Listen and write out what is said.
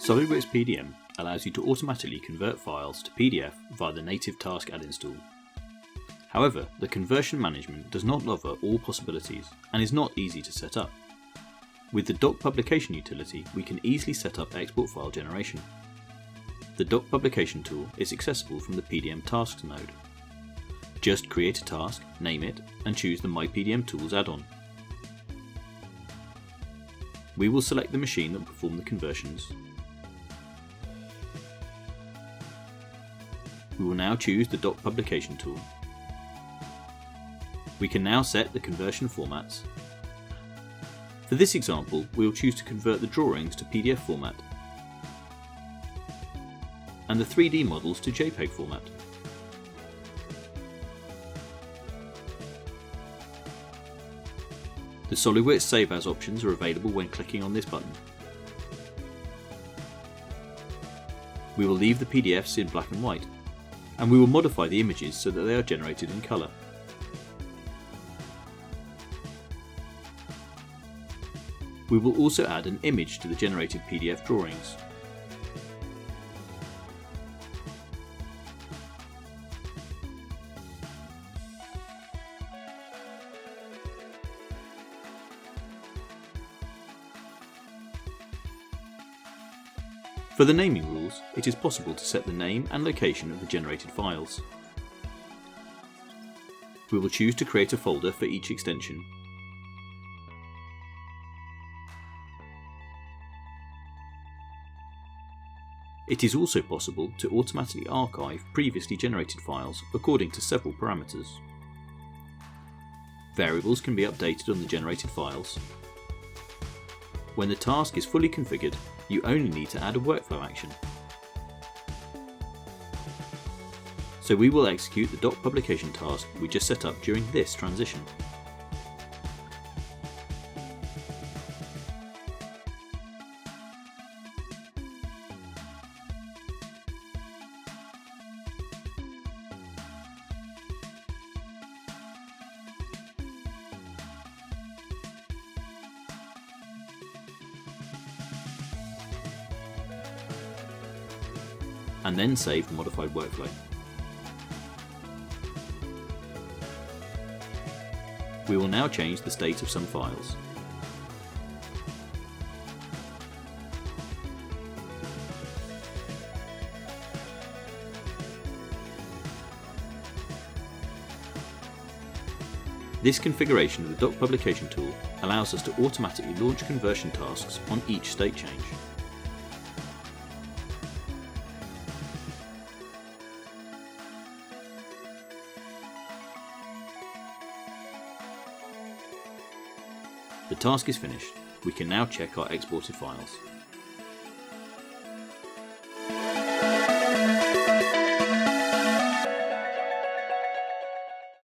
SOLIDWORKS PDM allows you to automatically convert files to PDF via the native task add install. However, the conversion management does not offer all possibilities and is not easy to set up. With the DocPublication utility, we can easily set up export file generation. The DocPublication tool is accessible from the PDM Tasks node. Just create a task, name it, and choose the myPDMtools add-on. We will select the machine that will perform the conversions. We will now choose the DocPublication tool. We can now set the conversion formats. For this example, we will choose to convert the drawings to PDF format and the 3D models to JPEG format. The SOLIDWORKS Save As options are available when clicking on this button. We will leave the PDFs in black and white, and we will modify the images so that they are generated in colour. We will also add an image to the generated PDF drawings. For the naming rules, it is possible to set the name and location of the generated files. We will choose to create a folder for each extension. It is also possible to automatically archive previously generated files according to several parameters. Variables can be updated on the generated files. When the task is fully configured, you only need to add a workflow action. So we will execute the DocPublication task we just set up during this transition. And then save the modified workflow. We will now change the state of some files. This configuration of the DocPublication tool allows us to automatically launch conversion tasks on each state change. The task is finished. We can now check our exported files.